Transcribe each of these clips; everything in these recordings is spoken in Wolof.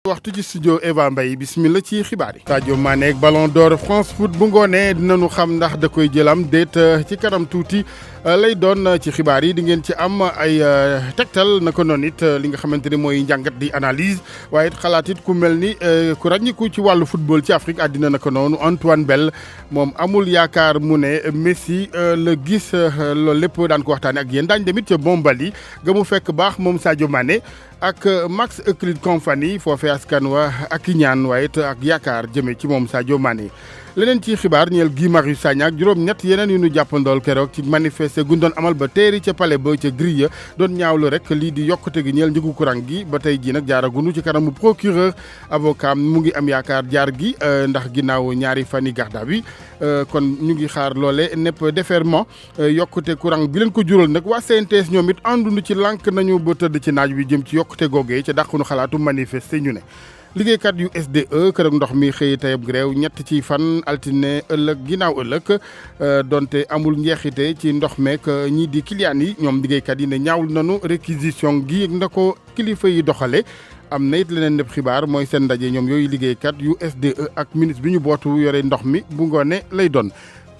waxtu ci studio Eva Mbaye bismillah ci xibaar yi. Sadio Mané ak Ballon d'Or France Foot bu ngoonee dinañu xam ndax da koy jëlam déet ci kanam tuuti lay doon ci xibaar yi di ngeen ci am ay tegtal naka noonu it li nga xamante ni mooy njàngat di analyse waaye it xalaat it ku mel ni ku ràññiku ci wàllu football ci Afrique àddina naka noonu Antoine Bell moom amul yaakaar mu ne Messi la gis loolu lépp daan ko waxtaanee ak yéen daañu demit ca Bombali ga mu fekk baax moom Sadio Mané. ak Max Euclid Company foofee askan wa ak i ñaan waaye it ak yaakaar jëme ci moom Sadio Mané leneen ci xibaar ñeel Guy Marius Sagna ak juróom-ñett yeneen yu ñu jàppandool keroog ci manifester gu doon amal ba teeri ca palais ba ca grille doon ñaawlu rek lii di yokkute gi ñeel njëgu courant gi ba tey jii nag jaaragunu ci kanamu procureur avocat mu ngi am yaakaar jaar gi ndax ginnaaw ñaari fani garda bi kon ñu ngi xaar loole nepp déferment yokkute courant bi leen ko jural nag waa CNTS ñoom it àndunu ci lànk nañu ba tëdd ci naaj bi jëm ci yokkute googee ca dàqunu xalaatu manifester ñu ne liggéeykat yu SDE kër ndox mi xëy tayab gréew ñett ci fan altine ëllëg ginnaaw ëllëg donte amul njeexite ci ndox meek ñii di client yi ñoom liggéeykat yi ne ñaawul nanu réquisition gi na ko kilifa yi doxale am na it leneen lépp xibaar mooy seen ndaje ñoom yooyu liggéeykat yu SDE ak ministre bi ñu bootu yore ndox mi bu ngoone lay doon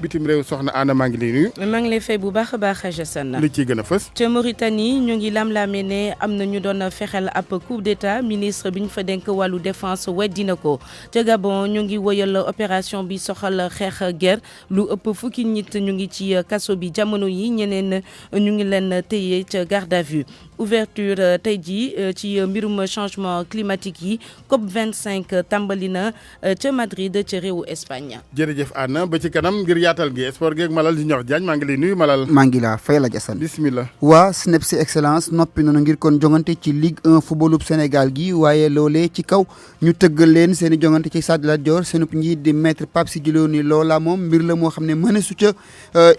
bitim réew soxna Anna maa ngi lay nuyu. maa ngi lay fay bu baax a baax Jassane. li ciy gën a fës. ca Mauritanie ñu ngi lam-laamee ne am na ñu doon fexeel ab coup d'état ministre bi ñu fa denk wàllu défense weddi na ko ca Gabon ñu ngi woyal opération bi soxal xeex guerre lu ëpp fukki nit ñu ngi ci kaso bi jamono yi ñeneen ñu ngi leen téye ca garde à vue. ouverture tey jii ci mbirum changement climatique yi COP25 tàmbali na ca Madrid ca réewu Espagne. jërëjëf Anna ba ci kanam ngir yaatal gi sport geeg Malal di ñox Diagne maa ngi lay nuyu Malal. maa ngi la fay la Jassane. bismillah. waa SNEPS excellence noppi nañu ngir kon jongante ci Ligue 1 footballub Sénégal gi waaye loolee ci kaw ñu tëggal leen seen i jongante ci Stade Lat Dior seenub njiit di maître Pape Sidy Lo ni loola moom mbir la moo xam ne mën a su ca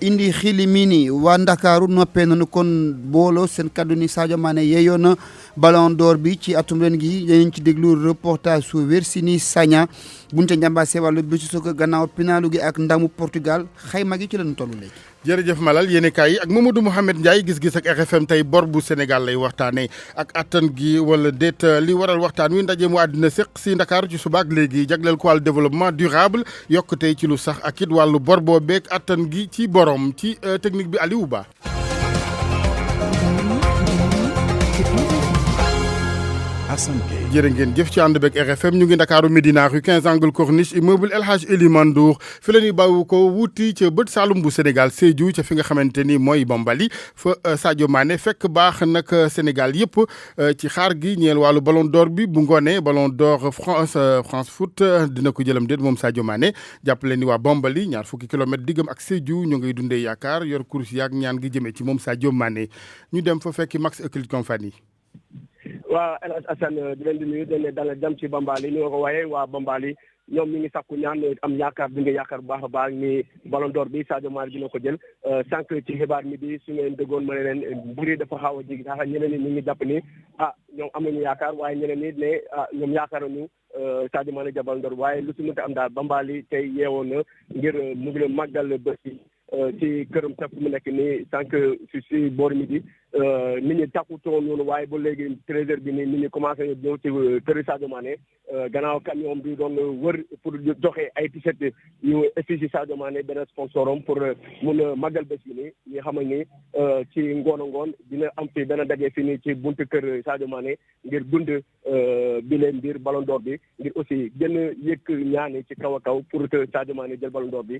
indi xili mii nii waa Ndakaaru noppee nañu kon booloo seen kaddu ni Sadio Mané yeeyoon na Ballon d'Or bi ci atum ren gi dañu ci déglu reportage su Virginie Sagna buñ ca njàmbaasee wàllu bi ci soog a gannaaw pinaalu gi ak ndamu Portugal xayma gi ci lañu toll léegi. jërëjëf Malal yéen kaay yi ak Mamadou Mouhamed Ndiaye gis-gis ak RFM tey bor bu Sénégal lay waxtaanee ak attan gi wala déet li waral waxtaan wi ndaje mu àddina séq si Ndakaaru ci suba ak léegi jagleel ko wàllu développement durable yokkute ci lu sax ak it wàllu bor boo beeg attan gi ci borom ci technique bi Aliou Ba. jërë ngeen jëf ci ànd beeg RFM ñu ngi Ndakaaru Médina rue 15 angle Corniche immeuble El Hadj Elimane Ndour fi la ñuy bàyyi ko wuti ca bët Saalum bu Sénégal Sédhiou ca fi nga xamante ni mooy Bombali fa Sadio Mané fekk baax nag Sénégal yëpp ci xaar gi ñeel wàllu Ballon d'Or bi bu ngoonee Ballon d'Or France Foot dina ko jëlam déet moom Sadio Mané jàppale ni waa Bombali ñaar fukki kilomètre diggam ak Sédhiou ñu ngay dundee yaakaar yor course yaak ñaan gi jëmee ci moom Sadio Mané ñu dem fa fekki Max Euclid Company. waa El Hadj Assane di leen di nuyu dañ dalal jàmm ci Bambali ni nga ko waaye waa Bambali ñoom ñu ngi sakku ñaan am yaakaar bi nga yaakaar bu baax a baax ni Ballon d'Or bi Sadio Mané dina ko jël sànq ci xibaar mi bi su ngeen déggoon ma ne leen mbir yi dafa xaw a jigi sax ñeneen ñi ñu ngi jàpp ni ñoom am nañu yaakaar waaye ñeneen ñi ne ñoom yaakaar nañu Sadio Mané jël Ballon d'Or waaye lu si mënti am daal Bambali tey yeewoon na ngir mu ngi leen màggal bés yi ci këram sax mu nekk nii sànq si boor mi bi nit ñi takkutoon noonu waaye ba léegi 13h bi nii nit ñi commencé ñëw ci kër Sadio Mané gannaaw camion bi doon wër pour joxe ay t-shirt yu effigie Sadio Mané benn sponsorom pour mun a màggal bés bi nii ñi xam ni ci ngoon dina am fi benn daje fii nii ci buntu kër Sadio Mané ngir dund bi leen mbir Ballon d'Or bi ngir aussi gën a yëkk ñaani ci kaw a kaw pour que Sadio Mané jël Ballon d'Or bi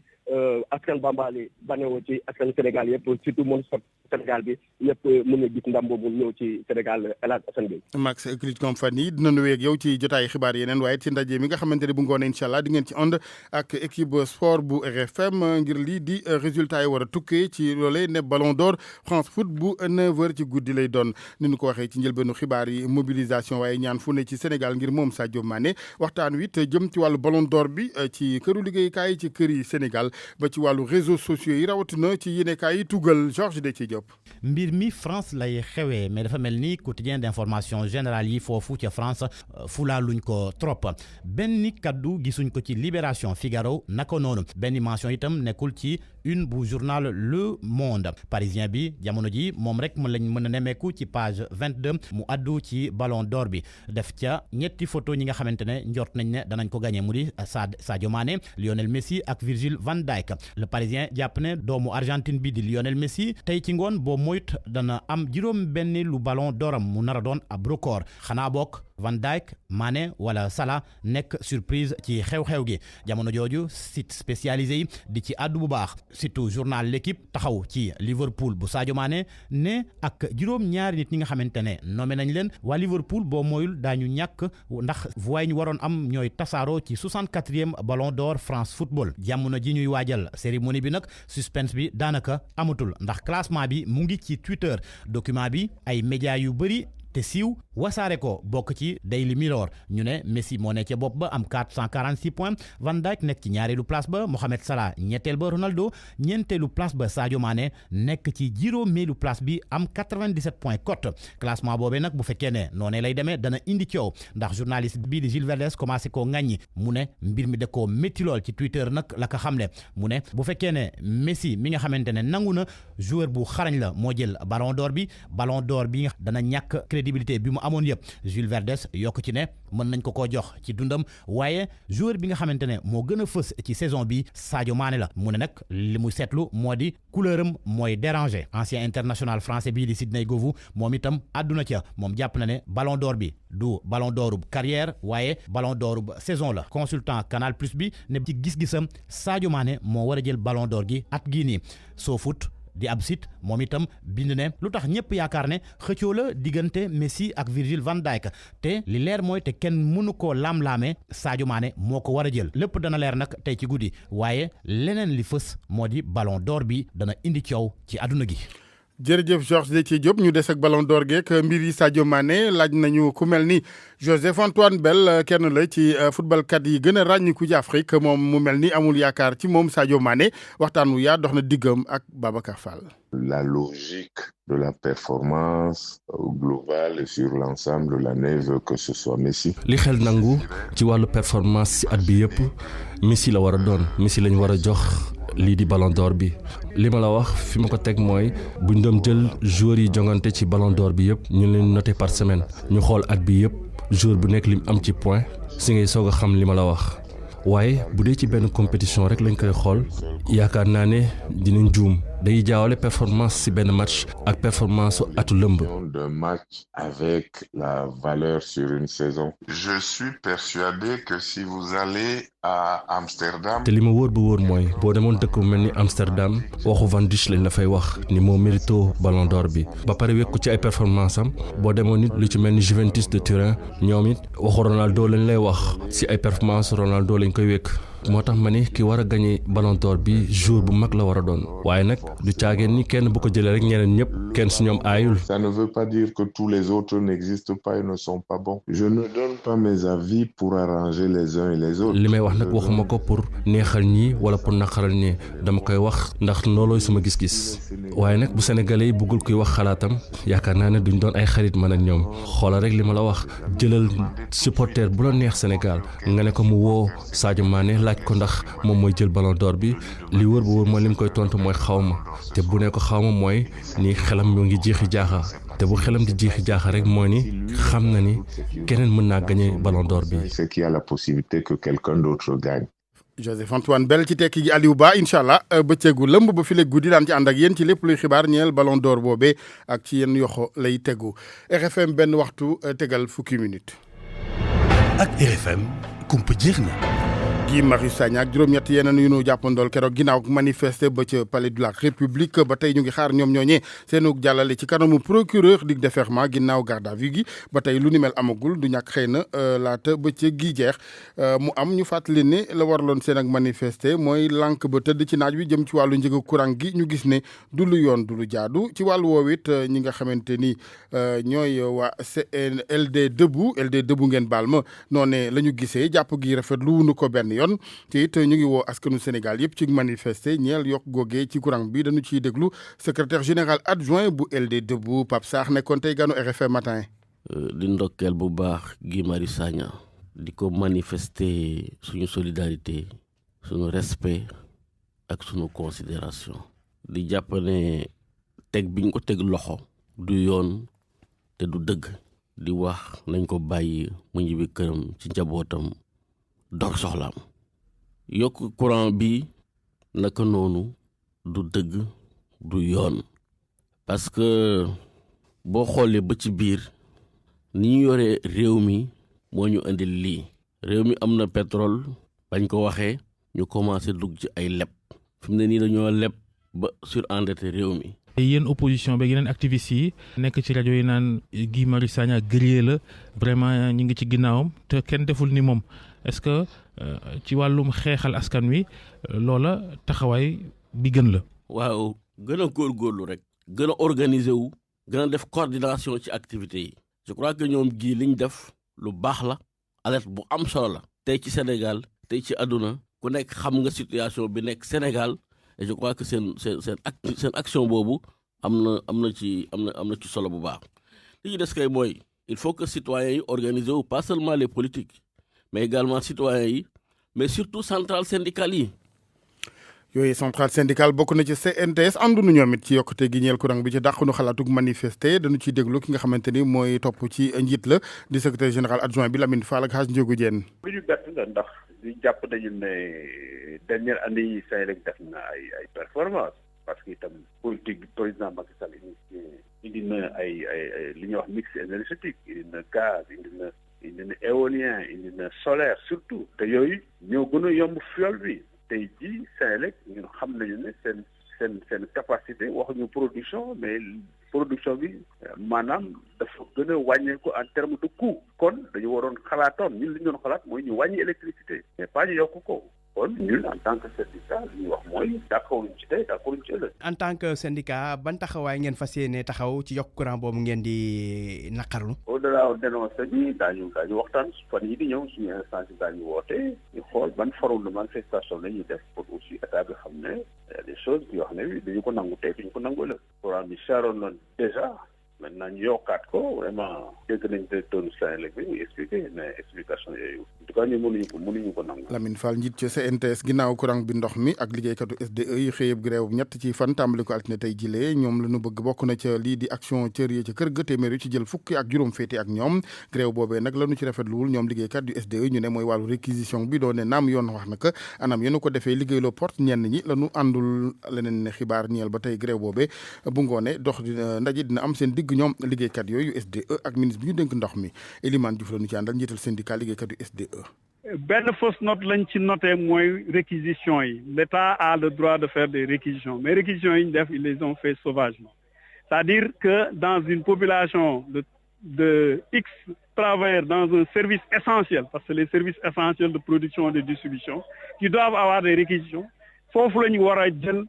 askan Bambali banewoo ci askan Sénégal yëpp surtout monde sport Sénégal bi yëpp mën na gis ndam boobu ñëw ci Sénégal El Hadj Assane Gueye. Max Euclid Company dinañu wéeg yow ci jotaay xibaar yeneen waaye ci ndaje mi nga xamante ne bu ngoonee incha allah di ngeen ci ànd ak équipe sport bu RFM ngir lii di résultat yi war a tukkee ci loolee ne Ballon d'Or France Foot bu 9h ci guddi lay doon ni ñu ko waxee ci njëlbeenu xibaar yi mobilisation waaye ñaan fu ne ci Sénégal ngir moom Sadio Mané waxtaan wi te jëm ci wàllu Ballon d'Or bi ci këru liggéeykaay yi ci kër yi Sénégal ba ci wàllu réseaux sociaux yi rawatina ci yéenekaay yi tugal Georges de ci Diop. mbir mi France lay xewee mais dafa mel ni quotidien d'information générale yi foofu ca France fulaaluñ ko trop benn kaddu gisuñ ko ci Libération Figaro naka noonu benn mention itam nekkul ci une bu journal Le Monde Parisien bi jamono ji moom rek lañ mën a nemmeeku ci page 22 mu addu ci Ballon d'Or bi def ca ñetti photo ñi nga xamante ne njort nañ ne danañ ko gagné mu di Sadio Mané Lionel Messi ak Virgil van Dijk Le Parisien jàpp ne doomu Argentine bi di Lionel Messi tey ci ngoon boo moyt dana am juróom benn lu Ballon d'Oram mu nar a doon ab record xanaa bokk Van Dijk Mané wala Salah nekk surprise ci xew-xew gi jamono jooju site spécialisé yi di ci àddu bu baax surtout journal L'équipe taxaw ci Liverpool bu Sadio Mané ne ak juróom ñaari nit ñi nga xamante ne nommé nañ leen waa Liverpool boo moyul daañu ñàkk ndax voix ñu waroon am ñooy tasaaroo ci 64e Ballon d'Or France Football jamono ji ñuy waajal cérémonie bi nag suspense bi daanaka amatul ndax classement bi mu ngi ci Twitter document bi ay médias yu bëri te siiw wasaare ko bokk ci Daily Mirror ñu ne Messi moo ne ca bopp ba am 446 points Van Dijk nekk ci ñaareelu place ba Mohamed Salah ñetteel ba Ronaldo ñeenteelu place ba Sadio Mané nekk ci juróomeelu place bi am 97 points cote classement boobee nag bu fekkee ne noonee lay demee dana indi coow ndax journaliste bii di Gilles Verdez commencé koo ŋàññi mu ne mbir mi da koo métti lool ci Twitter nag la ko xam ne mu ne bu fekkee ne Messi mi nga xamante ne nangu na joueur bu xarañ la moo jël Ballon d'Or bi nga dana ñàkk crédibilité bi mu amoon yëpp Jules Verdez yokk ci ne mën nañ ko koo jox ci dundam waaye joueur bi nga xamante ne moo gën a fës ci saison bi Sadio Mané la mu ne nag li mu seetlu moo di couleuram mooy déranger ancien international français bii di Sidney Govou moom itam àdduna ca moom jàpp na ne Ballon d'Or bi du Ballon d'Or carrière waaye Ballon d'Or saison la consultant Canal Plus bi ne ci gis-gisam Sadio Mané moo war a jël Ballon d'Or gi at gii nii SoFoot di ab site moom itam bind ne lu tax ñëpp yaakaar ne xëccoo la diggante Messi ak Virgil van Dijk te li leer mooy te kenn mënu koo laam-laamee Sadio Mané moo ko war a jël lépp dana leer nag tey ci guddi waaye leneen li fës moo di Ballon d'Or bi dana indi coow ci àdduna gi. jërëjëf Georges Déthié Diop ñu des ak Ballon d'Or geek mbir yi Sadio Mané laaj nañu ku mel ni Joseph Antoine Bell kenn la ci footballkat yi gën a ràññiku ci Afrique moom mu mel ni amul yaakaar ci moom Sadio Mané waxtaan wu yaa dox na diggam ak Babacar Fall. La logique de la performance globale et sur l'ensemble de l'année veut que ce soit Messi. li xel nangu ci wàllu performance ci at bi yëpp Messi la war a doon Messi lañ war a jox lii di Ballon d'Or bi li ma la wax fi ma ko teg mooy buñ doon jël joueurs yi jongante ci Ballon d'Or bi yëpp ñu leen noté par semaine ñu xool at bi yëpp joueur bu nekk lim am ci point si ngay soog a xam li ma la wax waaye bu dee ci benn compétition rek lañ koy xool yaakaar naa ne dinañ juum day jaawale performance ci benn match ak performance su atu lëmb. De match avec la valeur sur une saison. Je suis persuadé que si vous allez à Amsterdam. te li ma wóor ba wóor mooy boo demoon dëkk bu mel ni Amsterdam waxu Van Dijk lañ la fay wax ni moo mérito Ballon d'Or bi ba pare wekku ci ay performance am boo demoon nit lu ci mel ni Juventus de Turin ñoom it waxu Ronaldo lañ lay wax ci ay performance Ronaldo lañ koy wekk. moo tax ma ni ki war a gagné Ballon d'Or bi jour bu mag la war a doon waaye nag du caageen ni kenn bu ko jëlee rek ñeneen ñëpp kenn si ñoom aayul. Ça ne veut pas dire que tous les autres n'existent pas et ne sont pas bons. Je ne donne pas mes avis pour arranger les uns et les autres. li may wax nag waxuma ko pour neexal ñii wala pour naqaral ñii dama koy wax ndax loolooy sama gis-gis waaye nag bu sénégalais yi bëggul kuy wax xalaatam yaakaar naa ne duñ doon ay xarit man ak ñoom xoolal rek li ma la wax jëlal supporter bu la neex Sénégal nga ne ko mu woo Sadio Mané laaj ko ndax moom mooy jël Ballon d'Or bi li wër bu wër mooy li mu koy tontu mooy xawma te bu ne ko xawma mooy ni xelam mu ngi jeexi jaaxa te bu xelam di jeexi jaaxa rek mooy ni xam na ni keneen mën naa gagner Ballon d'Or bi. C'est qu'il y a la possibilité que quelqu'un d'autre gagne. Joseph Antoine Bell ci tekki gi Aliou Ba incha allah bëccëgu lëmb ba file guddi daan ci ànd ak yéen ci lépp luy xibaar ñeel Ballon d'Or boobee ak ci yenn yoxo lay tegu RFM benn waxtu tegal fukki minutes. ak RFM kumpa jeex na. Guy Marius Sagna ak juróom-ñett yeneen yu nu jàppandool keroog ginnaaw manifester ba ca palais de la République ba tey ñu ngi xaar ñoom ñooñee seenu jàllale ci kanamu procureur di déferment ginnaaw garde à vue gi ba tey lu ni mel amagul du ñàkk xëy na laata ba ca gi jeex mu am ñu fàttali ne la waraloon seen ak manifester mooy lànk ba tëdd ci naaj wi jëm ci wàllu njëgu courant gi ñu gis ne du lu yoon du lu jaadu ci wàllu woowu it ñi nga xamante ni ñooy waa LD Debout ngeen baal ma noonee la ñu gisee jàpp gi rafet lu wunu ko benn yoon yoon te it ñu ngi woo askanu Sénégal yëpp ci manifester ñeel yokk googee ci courant bi dañu ciy déglu secrétaire général adjoint bu LD Debout Pape Sarr nekkoon tey ganu RFM matin. di ndokkeel bu baax Guy Marius Sagna di ko manifester suñu solidarité suñu respect ak suñu considération di jàpp ne teg biñ ko teg loxo du yoon te du dëgg di wax nañ ko bàyyi mu ñibbi këram ci njabootam dox soxlaam yokk courant bi naka noonu du dëgg du yoon parce que boo xoolee ba ci biir ni ñu yore réew mi moo ñu indil lii réew mi am na pétrole bañ ko waxee ñu commencé dugg ci ay leb fi mu ne nii dañoo leb ba surendetté réew mi. yéen opposition ba yeneen activistes yi nekk ci rajo yi naan Guy Marius Sagna guerrier la vraiment ñi ngi ci ginnaawam te kenn deful ni moom est-ce que ci wàllum xeexal askan wi loola taxawaay bi gën la. waaw gën a góorgóorlu rek. gën a organiser wu. gën a def coordination ci activités yi. je crois que ñoom gii liñ def lu baax la alerte bu am solo la tey ci Sénégal tey ci àdduna ku nekk xam nga situation bi nekk Sénégal et je crois que seen action boobu am na ci solo bu baax li ñu des kay mooy il faut que citoyens yi organiser wu pas seulement les politiques mais également citoyens yi mais surtout centrales syndicales yi. yooyu centrale syndicale bokk na ci CNTS àndunu ñoom it ci yokkute gi ñeel courant bi ci dàqunu xalaatug manifester dañu ciy déglu ki nga xamante ni mooy topp ci njiit la di secrétaire général adjoint bi Lamine Fall ak Hadj Ndiogou Diène. lu ñu bett la ndax ñu jàpp nañu ne dernière année yi Senelec def na ay performance parce que itam politique bi président Macky Sall indi na ay li ñuy wax mix énergétique indi na gaz indi na éolien indi na solaire surtout te yooyu ñoo gën a yomb fuel bi. tey jii Senelec ñun xam nañu ne seen capacité waxuñu production mais production bi maanaam dafa gën a wàññeeku en terme de coût kon dañu waroon xalaatoon ñun li ñu doon xalaat mooy ñu wàññi électricité mais pas ñu yokk ko kon ñun en tant que syndicat li ñuy wax mooy d'accord ci tey d'accord ci ëllëg. en tant que syndicat ban taxawaay ngeen fas yéene taxaw ci yokk courant boobu ngeen di naqarlu. au-delà dénoncé bi daañu waxtaan fan yi di ñëw suñu instance yi daañu woote ñu xool ban forme de manifestation la ñuy def pour aussi état bi xam ne des choses yoo xam ne dañu ko nangu tey duñu ko nangu ëllëg. courant bi seeroon na déjà maintenant ñu yokkaat ko vraiment dégg nañ directeur Senelec bi muy expliqué mais explication yooyu en tout cas ñu mënuñu ko nangu. Lamine Fall njiit ci CNTS ginnaaw courant bi ndox mi ak liggéeykatu SDE yi xëyëb grève ñett ci fan tàmbali ko altine tey jilee ñoom la ñu bëgg bokk na ca lii di action cër yi ca kër ga téeméer yu ci jël fukki ak juróom féete ak ñoom grève boobee nag la ñu ci rafetluwul ñoom liggéeykat yu SDE ñu ne mooy wàllu réquisition bi doon ne naam yoon wax na ko anam yéen ko defee liggéeyloo porte ñenn ñi la ñu àndul leneen ne xibaar ñeel ba tey grève boobee bu ngoone dox ndaje dina am seen digg ñoom liggéeykat yooyu SDE ak ministre bi ñu dénk ndox mi Elimane Diouf la ñu ci àndal njiital syndicat liggéeykat yu SDE. benn fausse note lañ ci noté mooy réquisition yi l'État a le droit de faire des réquisitions mais réquisitions yi ñu def ils les ont fait sauvagement c'est-à-dire que dans une population de X travailleurs dans un service essentiel parce que les services essentiels de production et de distribution qui doivent avoir des réquisitions foofu la ñu war a jël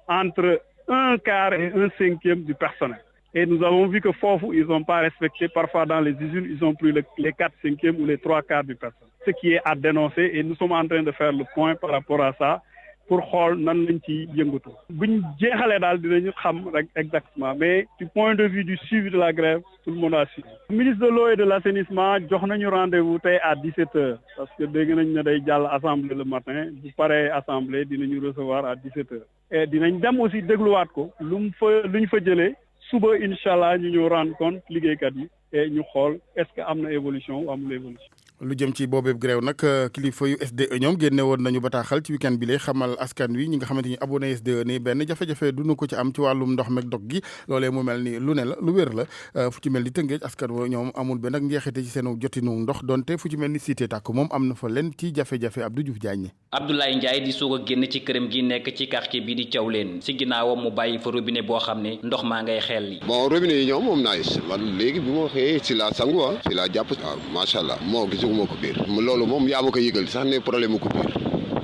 entre 1/4 et 1/5 du personnel. Et nous avons vu que foofu ils n'ont pas respecté. Parfois dans les usines, ils ont pris les 4/5 ou les 3/4 du personnel. Ce qui est à dénoncer et nous sommes en train de faire le point par rapport à ça pour xool nan lañ ci yëngatu. buñ jeexalee daal dinañu xam rek exactement mais du point de vue du suivi de la grève tout le monde a suivi. Le ministre de l'eau et de l'assainissement jox nañu rendez-vous tey à 17h parce que dégg nañ ne day jàll assemblée le matin bu paree assemblée dinañu recevoir à 17h. et dinañ dem aussi dégluwaat ko lu ñu fa jëlee. suba incha allah ñu ñëw rendre compte liggéeykat yi et ñu xool est-ce que am na évolution ou amul évolution. lu jëm ci boobeeb grève nag kilifa yu SDE ñoom génne woon nañu bataaxal ci week-end bi lay xamal askan wi ñi nga xamante ni abonné SDE ni benn jafe-jafe dunu ko ci am ci wàllum ndox meeg dog gi loolee mu mel ni lu ne la lu wér la fu ci mel ni Tëngéej askan wa ñoom amul benn ak njeexite ci seen jotinu ndox donte fu ci mel ni Cité Tàkk moom am na fa leen ci jafe-jafe Abdou Diouf Diagne. Abdoulaye Ndiaye di soog a génn ci këram gi nekk ci quartier bi di Thiawlène si ginnaawam mu bàyyi fa robinet boo xam ne ndox maa ngay xel li. bon robinet yi ñoom moom nice man léegi bi ma xëyee si la sangu si la jàpp macha allah moo gisuma ko biir loolu moom yaa ma ko yëgal sax ne problème mu ko biir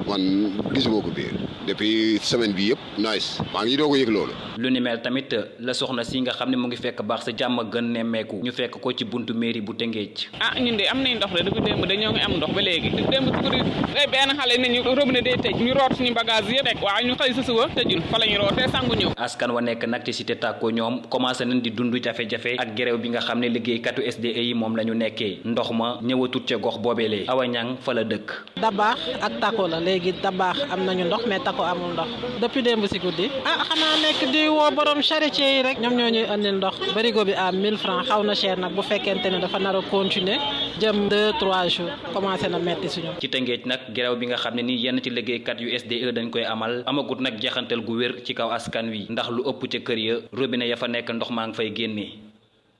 man gisuma ko biir depuis semaine bi yëpp nice maa ngi doog a yëg loolu. lu ni mel tamit la soxna si nga xam ne mu ngi fekk baax sa jàmm gën nemmeeku ñu fekk ko ci buntu mairie bu Tëngéej. ñun de am nañ ndox de depuis démb dañoo ngi am ndox ba léegi démb su ko benn xale nañu robinet day tëj ñu root suñu bagage yëpp rek waaw ñu xëy sa suba tëjul fa la ñu root te sangu ñëw. askan wa nekk nag ci cité Tako ñoom commencé nañ di dund jafe-jafe ak grève bi nga xam ne liggéeykatu SDE yi moom la ñu nekkee ndox ma ñëwatut ca gox boobeelee Awa Ñang fa la dëkk. Dabaax ak Tako la léegi Dabaax am nañu ndox mais Tako amul ndox depuis démb si guddi xanaa nekk di woo borom charretier yi rek ñoom ñoo ñuy andil ndox barigo bi à 1000 francs xaw na cher nag bu fekkente ne dafa nar a continuer jëm 2-3 jours commencé na metti suñu. ci Tëngéej nag grève bi nga xam ne ni yenn ci liggéeykat yu SDE dañ koy amal amagut nag jeexantal gu wér ci kaw askan wi ndax lu ëpp ca kër ya robinet ya fa nekk ndox maa ngi fay génnee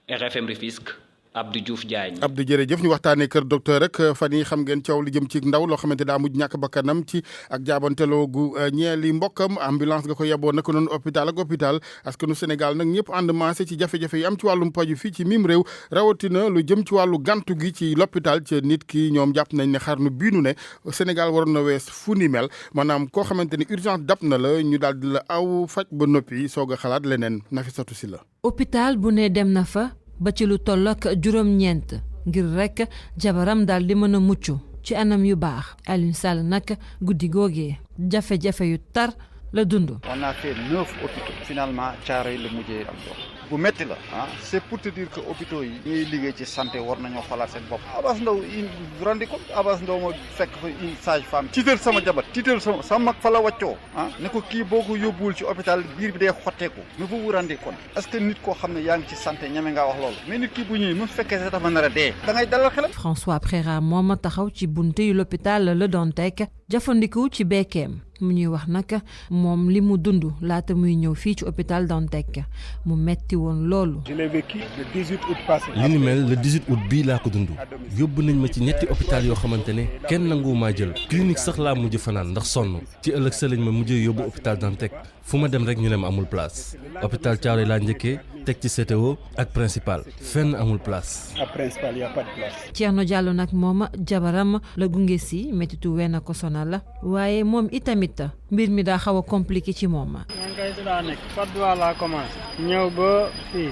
RFM Rufisque Abdou Diouf Diagne. Abdou jërëjëf ñu waxtaanee kër docteur rek fan yi xam ngeen coow li jëm ci ndaw loo xamante daa mujj ñàkk bakkanam ci ak jaabanteloo gu ñeeli mbokkam ambulance nga ko yeboo naka noonu hôpital ak hôpital askanu Sénégal nag ñëpp ànd maase ci jafe-jafe yi am ci wàllum paju fii ci mim réew rawatina lu jëm ci wàllu gantu gi ci l'hôpital ca nit ki ñoom jàpp nañ ne xarnu biinu ne Sénégal waroon na wees fu ni mel maanaam koo xamante ni urgence dab na la ñu daal di la aw faj ba noppi soog a xalaat leneen Nafissatou Sylla. hôpital bu ne dem na fa. ba ci lu toll ak juróom-ñeent ngir rek jabaram daal di mën a mucc ci anam yu baax Alioune Sall nag guddi googee jafe-jafe yu tar la dund. on a fait 9 hôpitaux finalement Thiaroye la mujjee am dox bu metti la c'est pour te dire que hôpitaux yi ñuy liggéey ci santé war nañoo xoolaat seen bopp. Abass Ndao rendi ko Abass Ndao ma fekk fa une sage-femme tiital sama jabar tiital sama mag fa la wàccoo ne ko kii boo ko yóbbuwul ci hôpital biir bi day xotteeku mais vous vous rendez compte est-ce que nit koo xam ne yaa ngi ci santé ñeme ngaa wax loolu mais nit kii bu ñëwee mu fekkee sa dafa nar a dee da ngay dalal xelam. François Préra moom a taxaw ci buntu yu l'hôpital Le Dantec jëfandiku ci bekkeem mu ñuy wax nag moom li mu dund laata muy ñëw fii ci hôpital Dantec mu metti woon loolu. Je l'ai vécu le 18 août passé. li ni mel le 18 août bii laa ko dund yóbbu nañ ma ci ñetti hôpital yoo xamante ne kenn nanguwumaa jël clinique sax laa mujj fanaan ndax sonn ci ëllëg sa lañ ma mujjee yóbbu hôpital Dantec fu ma dem rek ñu ne ma amul place hôpital Thiaroye laa njëkkee teg ci CTO ak principal fenn amul place. à principal y a pas de place. Thierno Diallo nag moom jabaram la gunge si méttitu wenn ko sonal la waaye moom itamit mbir mi daa xaw a compliqué ci moom. man kay si laa nekk Fatou laa commencé. ñëw ba fii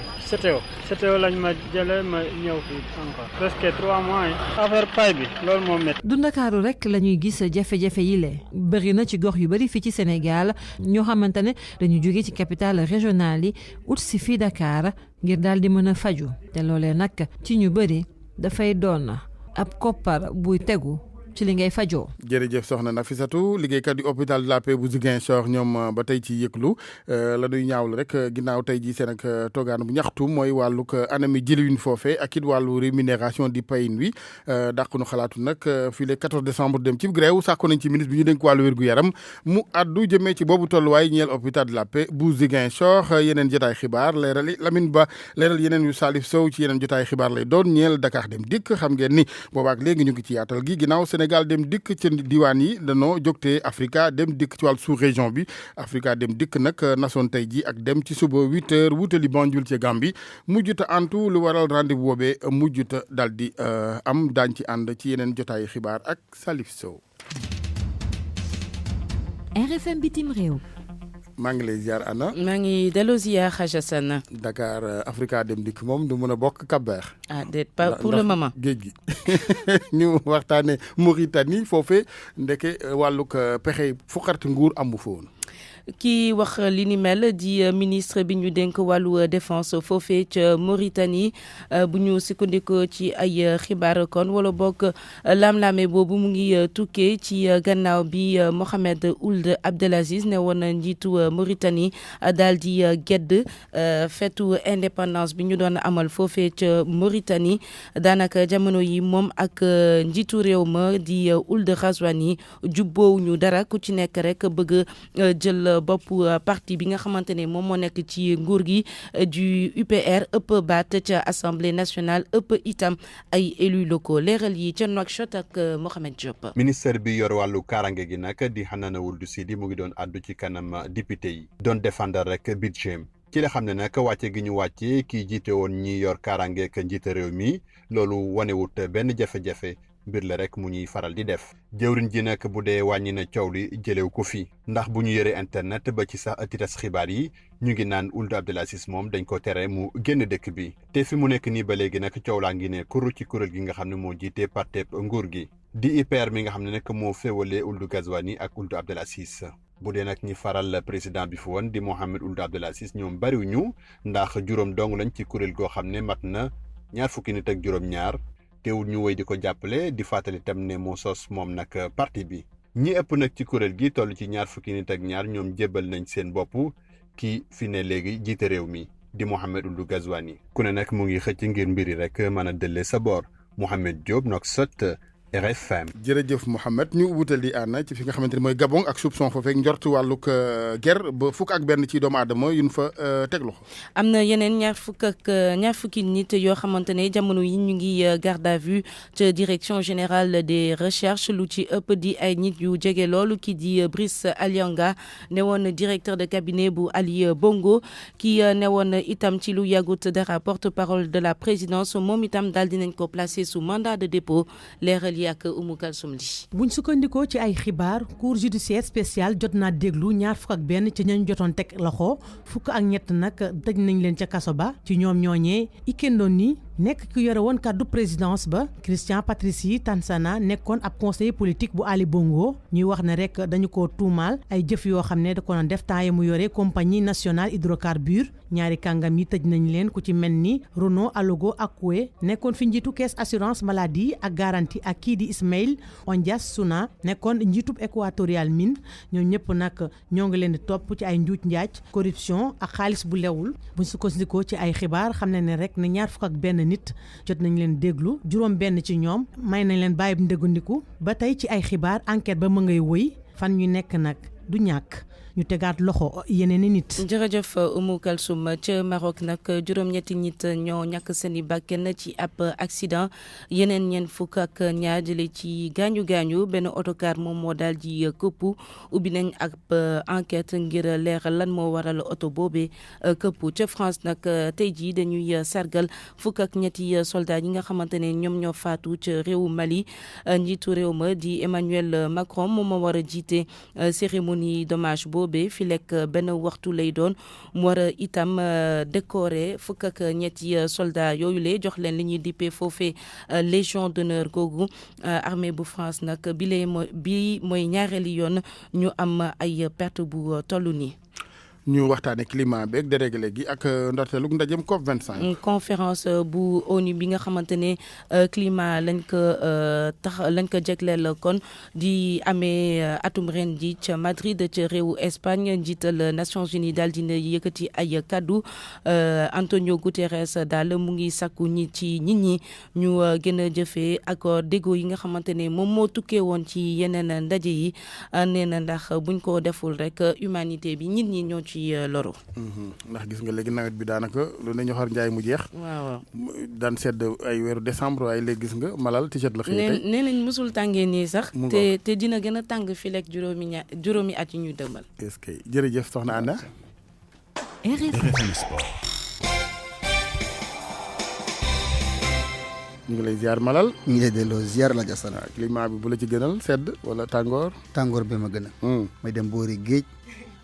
CTO lañ ma jëlee ma ñëw fii encore presque 3 mois yi. affaire pay bi loolu moo métti. du Ndakaaru rek la ñuy gis jafe-jafe yi le bëri na ci gox yu bëri fii ci Sénégal ñoo xamante ne dañu jóge ci capitale régionale yi ut si fii Dakar ngir daal di mën a faju te loolee nag ci ñu bëri dafay doon ab koppar buy tegu ci li ngay fajoo. jërëjëf soxna Nafissatou liggéeykat yu hôpital de la Paix bu Ziguinchor ñoom ba tey ci yëglu la ñuy ñaawlu rek ginnaaw tey jii seen ak toogaan bu ñaxtu mooy wàllug anami jëliwin foofee ak it wàllu rémunération di payin wi dàq nu xalaatu nag fii le 14 décembre dem ci grève sàkku nañ ci ministre bi ñu dénk wàllu wér-gu-yaram mu addu jëmee ci boobu tolluwaay ñeel hôpital de la Paix bu Ziguinchor yeneen jotaay xibaar leeral Lamine Ba leeral yeneen yu Salif Sow ci yeneen jotaay xibaar lay doon ñeel Dakar dem dikk xam ngeen ni boobaak léegi ñu ngi ci yaatal gi ginnaaw Sénégal dem dikk ci diwaan yi danoo jógtee Africa dem dikk ci wàllu sous région bi Africa dem dikk nag nasoon tey ji ak dem ci suba 8h wutali Banjul ci Gambie mujjuta antu lu waral rendez-vous boobee mujjuta dal di am daañ ci ànd ci yeneen jotaayu xibaar ak Salif Sow. RFM bitim réew. maa ngi lay ziar Anna. maa ngi delloo ziar Hadj Assane. Dakar Africa dem dikk moom du mën a bokk Cap-Vert. ah déet pas pour le moment. géej gi ñu waxtaanee Mauritanie foofee ndeke wàllug pexe fuqarti nguur amu fa woon. kii wax li ni mel di ministre bi ñu dénk wàllu défense foofee ca Mauritanie bu ñu sukkandikoo ci ay xibaar kon wala boog lam-laame boobu mu ngi tukkee ci gannaaw bi Mohamed Ould Abdelaziz ne woon njiitu Mauritanie daal di gedd fetu indépendance bi ñu doon amal foofee ca Mauritanie daanaka jamono yi moom ak njiitu réew ma di Ould Ghazouani jubboowu ñu dara ku ci nekk rek bëgg jël bopp parti bi nga xamante ne moom moo nekk ci nguur gi du UPR ëpp baat ca assemblée nationale ëpp itam ay élus locaux leeral yi ca Nouakchott ak Mohamed Diop. ministère bi yor wàllu kaaraange gi nag di Hanana Ould Sidi mu ngi doon àddu ci kanam député yi doon défendre rek budget ci la xam ne nag wàcce gi ñu wàcce kii jiite woon ñi yor kaaraange ak njiite réew mi loolu wanewut benn jafe-jafe mbir la rek mu ñuy faral di def jëwriñ ji nag bu dee wàññi na coow li jëlew ko fi ndax bu ñu yëree internet ba ci sax titas xibaar yi ñu ngi naan Ould Abdel Aziz moom dañ ko tere mu génn dëkk bi te fi mu nekk nii ba léegi nag coow laa ngi ne kur ci kuréel gi nga xam ne moo jiite parteb nguur gi di IPR mi nga xam ne nag moo féewale Ould Ghazouani ak Ould Abdel Aziz bu dee nag ñi faral président bi fi woon di Mohamed Ould Abdel Aziz ñoom bariwuñu ndax juróom dong lañ ci kuréel goo xam ne mat na 20 nit ak juróom-ñaar teewul ñu woy di ko jàppale di fàttali tam ne moo sos moom nag parti bi ñi ëpp nag ci kuréel gi toll ci 20 nit ak ñaar ñoom jébbal nañ seen bopp kii fi ne léegi jiite réew mi di Mohamed Ould Ghazouani ku ne nag mu ngi xëcc ngir mbiri rek mën a dëlle sa boor Mohamed Diop Nouakchott RFM. jërëjëf Mouhamed ñu wutal di ànd ci fi nga xamante ni mooy Gabon ak soupçon fa fekk njort wàllug guerre ba fukk ak benn ci doomu aadama yu ñu fa teg loxo. am na yeneen ñaar fukki nit yoo xamante ne jamono yi ñu ngi garde à vue ca direction générale des recherches lu ci ëpp di ay nit yu jege loolu ki di Brice Alianga ne woon directeur de cabinet bu Ali Bongo ki ne woon itam ci lu yàggut dara porte-parole de la présidence moom itam daal dinañ ko placer sous mandat de dépôt leeral ak Oumou Kalsoum li buñ sukkandikoo ci ay xibaar cour judiciaire spéciale jot naa déglu ñaar fukk ak benn ci ñañ jotoon teg loxo fukk ak ñett nag tëj nañ leen ca kaso ba ci ñoom ñooñee Ikendoni nekk ki yore woon kàddu présidence ba Christian Patrici Tansana nekkoon ab conseiller politique bu Ali Bongo ñuy wax ne rek dañu ko tuumaal ay jëf yoo xam ne da ko doon def temps mu yore compagnie nationale hydrocarbures ñaari kàngam yi tëj nañ leen ku ci mel ni Renaud Alogo Akoué nekkoon fi njiitu caisse assurance maladie ak garantie ak kii di Ismaïl Ondias Souna nekkoon njiitub Equatorial Mine ñoom ñëpp nag ñoo ngi leen di topp ci ay njuuj njaaj corruption ak xaalis bu lewul buñ sukkandikoo ci ay xibaar xam ne rek ne ñaar fukk ak benn nit jot nañ leen déglu juróom benn ci ñoom may nañ leen bàyyi ndéggandiku ba tey ci ay xibaar enquête ba mu ngay wëy fan ñu nekk nag du ñàkk ñu tegaat loxo yeneen i nit. jërëjëf Oumou Kalsoum ca Maroc nag juróom-ñetti nit ñoo ñàkk seen i bakkan ci ab accident yeneen ñeent fukk ak ñaar jële ci gaañu gaañu benn autocar moom moo daal di këpp ubbi nañ ab enquête ngir leeral lan moo waral oto boobee këpp ca France nag tey jii dañuy sargal fukk ak ñetti soldats yi nga xamante ne ñoom ñoo faatu ca réewu Mali njiitu réew ma di Emmanuel Macron moom moo war a jiite cérémonie d'hommage boobee fi lekk benn waxtu lay doon mu war a itam décorer fukk ak ñetti soldats yooyu lee jox leen li ñuy dippee foofee légion d'honneur googu armée bu France nag bi mooy ñaareeli yoon ñu am ay perte bu toll nii. ñu waxtaanee climat beeg déréglé gi ak ndorteelu ndajem COP25. conférence bu ONU bi nga xamante ne climat lañ ko jagleel kon di amee atum ren ji ca Madrid ca réewu Espagne njiital Nations Unies daal dina yëkkati ay kaddu Antonio Guterres daal mu ngi sakku ci nit ñi ñu gën a jëfee accord déggoo yi nga xamante ne moom moo tukkee woon ci yeneen ndaje yi nee na ndax buñ ko deful rek humanité bi nit ñi ñoo ci loru. ndax gis nga léegi nawet bi daanaka lu ne ñu xar njaay mu jeex. waaw daan sedd ay weeru décembre waaye léegi gis nga malal t-shirt la xëy tey. nee nañ mësul tàngee nii sax. te dina gën a tàng fii lekk juróomi at yi ñuy dëmal. est-ce que jërëjëf soxna Anna. RFM Sport. ñu ngi lay ziar malal. ñu ngi lay delloo ziar la jasana. climat bi bu la ci gënal sedd wala tàngoor. tàngoor bi ma gën a. may dem boori géej.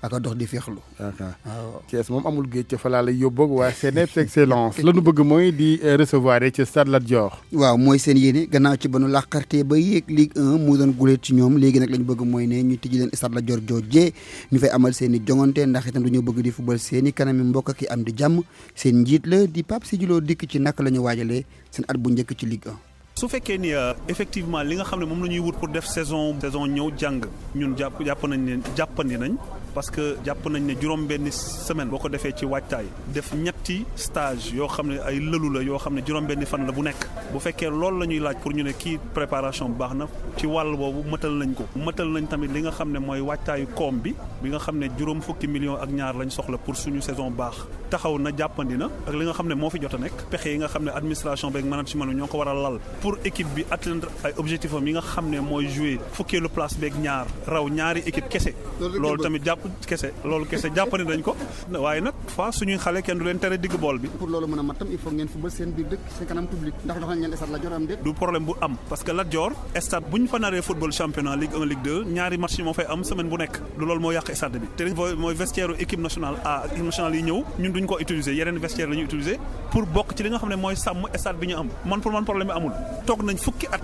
ak a dox di féexlu. waaw Thiès moom amul géej ca fa laa lay yóbboog waa CNEPS excellence la nu bëgg mooy di recevoir ci Stade Lat Dior. waaw mooy seen yéene gannaaw ci ba nu làqartee ba yéeg Ligue 1 mu doon guleet ci ñoom léegi nag la ñu bëgg mooy ne ñu tijji leen Stade Lat Dior joojee ñu fay amal seen i jongante ndax itam dañoo bëgg di football seen i kanami mbokk ki am di jàmm seen njiit la di Pape Sidji Lo dikk ci naka la ñu waajalee seen at bu njëkk ci Ligue 1. su fekkee ni effectivement li nga xam ne moom la ñuy wut pour def saison ñëw jàng ñun jàpp nañ ne jàppandi nañ parce que jàpp nañ ne juróom benn semaine boo ko defee ci waajtaay def ñetti stage yoo xam ne ay lëlu la yoo xam ne juróom benn fan la bu nekk bu fekkee loolu la ñuy laaj pour ñu ne kii préparation bu baax na ci wàll boobu mëtal nañ ko mëtal nañ tamit li nga xam ne mooy waajtaayu koom bi nga xam ne juróom fukki millions ak ñaar lañ soxla pour suñu saison baax taxaw na jàppandi na ak li nga xam ne moo fi jot a nekk pexe yi nga xam ne administration beeg management ñoo ko war a lal pour équipe bi atteindre ay objectif am yi nga xam ne mooy jouer fukkeelu place beeg ñaar raw ñaari équipe kese loolu tamit loolu kese jàppandi dañ ko waaye nag fa suñuy xale kenn du leen tere digg bool bi. pour loolu mën a mat tam il faut ngeen football seen biir dëkk seen kanam public ndax dox nañ leen stade Lat Dior am déet. du problème bu am parce que Lat Dior stade bu ñu fa naree football championnat Ligue 1 Ligue 2 ñaari match yi moo fay am semaine bu nekk du loolu moo yàq stade bi te mooy vestiaire équipe nationale A équipe nationale yi ñëw ñun duñ ko utiliser yeneen vestiaire la ñuy utiliser pour bokk ci li nga xam ne mooy sàmm stade bi ñu am man problème bi amul toog nañ fukki at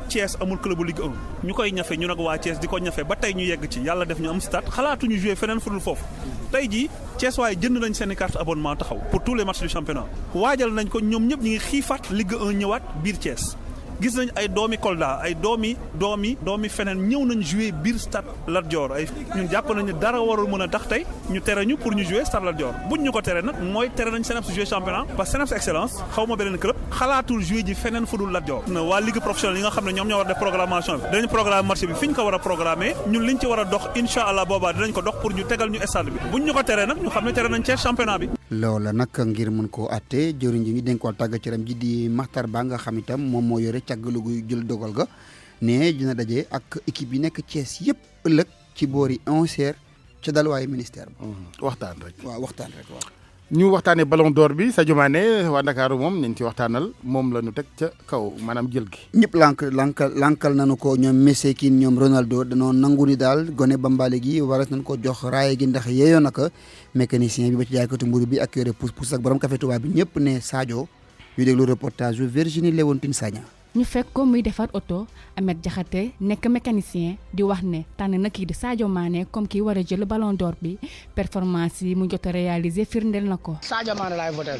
Thiès amul club bu Ligue 1 ñu koy ñafe ñu nag waa Thiès di ko ñafe ba tey ñu yegg ci yàlla def ñu am stade xalaatuñu jouer feneen fudul foofu tey jii Thiès waaye jënd nañ seen carte abonnement taxaw pour tous les matchs du championnat waajal nañ ko ñoom ñëpp ñu ngi xiifaat Ligue 1 ñëwaat biir Thiès gis nañ ay doomi Kolda ay doomi feneen ñëw nañ jouer biir stade Lat Dior ay ñun jàpp nañu dara warul mën a tax tey ñu tere ñu pour ñu jouer stade Lat Dior buñ ñu ko tere nag mooy tere nañ Seneps jouer championnat parce que Seneps Excellence xaw ma beneen club xalaatul jouer ji feneen fu dul Lat Dior na waa ligue professionnelle yi nga xam ne ñoom ñoo war def programmation bi dinañ programme marché bi fi ñu ko war a programmer ñun liñ ci war a dox incha allah boobaa dinañ ko dox pour ñu tegal ñu stade bi buñ ñu ko tere nag ñu xam ne tere nañ Thiès championnat bi. loola nag ngir mën koo àtte jëriñ ji ñu dénk wàllu tàggat yaram ji di Makhtar Ba nga xam itam moom moo yore càggalugu jël dogal ga ne dina daje ak équipe yi nekk Thiès yëpp ëllëg ci boori 11h ca dalwaayu ministère ba. waxtaan rek waaw. ñu waxtaanee ballon d'or bi Sadio Mané waa Ndakaaru moom nañ ci waxtaanal moom la ñu teg ca kaw maanaam jël gi. ñëpp lankal nañu ko ñoom Messi kii ñoom Ronaldo danoo nangu ni daal gone Bambali gi waras nañ ko jox raaya gi ndax yeeyoo naka mécanicien bi ba ci jaaykatu mburu bi ak yore pousse-pousse ak borom café Touba bi ñëpp ne Sadio ñu déglu reportage yu Virginie Léontine Sagna. ñu fekk ko muy defar oto Ahmed Diakhaté nekk mécanicien di wax ne tànn na kii di Sadio Mané comme kii war a jël ballon d'or bi performance yi mu jot a réaliser firndeel na ko. Sadio Mané laay voté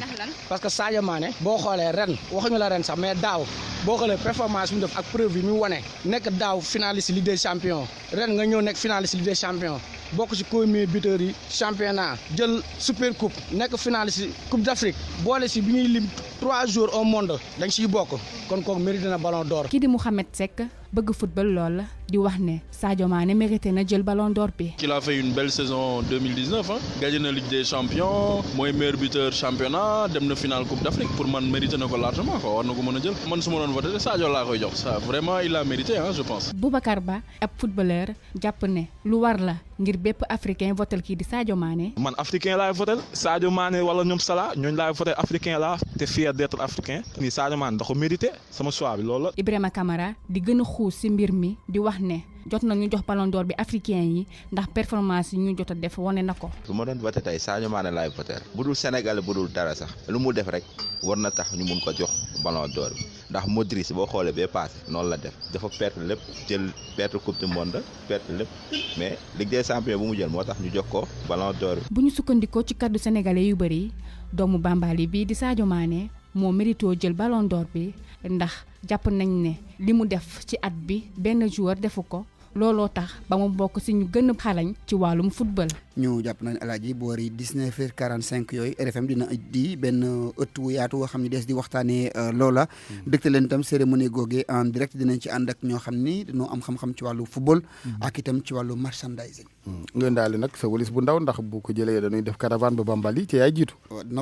parce que Sadio Mané boo xoolee ren waxuñu la ren sax mais daaw boo xoolee performance bi mu def ak preuve yi mu wane nekk daaw finaliste Ligue des champions ren nga ñëw nekk finaliste Ligue des champions bokk ci premier buteur yi championnat jël super coupe nekk finaliste coupe d'Afrique boole si bi ñuy lim 3 jours au monde dañ siy bokk kon kooku mérité na ballon d'or. kii di Mouhamed Seck bëgg football lool di wax ne Sadio Mané mérité na jël ballon d'or bi. Il a fait une belle saison 2019 gagné na Ligue des champions mooy meilleur buteur championnat dem na finale coupe d'Afrique pour man mérité na ko largement quoi war na ko mën a jël man su ma doon voté Sadio laa koy jox ça vraiment il a mérité je pense. Boubacar Ba ab footballeur jàpp ne lu war la ngir bépp africain votel kii di Sadio Mané. man africain laay votel Sadio Mané wala ñoom Salah ñooñu laay votel africain laa te fier d'être africain ni Sadio Mané da ko mérité sama choix bi loolu la. Ibrahima Kamara di gën a xuus ci mbir mi di wax ne jot nañu jox ballon d'or bi africain yi ndax performance yi ñu jot a def wane na ko. bu ma doon voté tey Sadio Mané laay voté bu dul Sénégal bu dul dara sax lu mu def rek war na tax ñu mun ko jox ballon d'or bi ndax Modric boo xoolee bee passé noonu la def dafa perte lépp perte coupe du monde perte lépp mais Ligue des champions bu mu jël moo tax ñu jox ko ballon d'or bi. bu ñu sukkandikoo ci kaddu sénégalais yu bëri doomu Bambali bii di Sadio Mané moo mérito jël ballon d'or bi ndax jàpp nañ ne li mu def ci at bi benn joueur defu ko. looloo tax ba mu bokk ci ñu gën a xarañ ci wàllum football. ñu jàpp nañ alaaji boori 19h45 yooyu RFM dina di benn ëtt wu yaatu woo xam ne des di waxtaanee loola. dëkk leen itam cérémonie googee en direct dinañ ci ànd ak ñoo xam ni dañoo am xam-xam ci wàllu football. ak itam ci wàllu merchandising. ngeen daal nag sa walis bu ndaw ndax bu ko jëlee dañuy def caravane ba Bambali te yaay jiitu.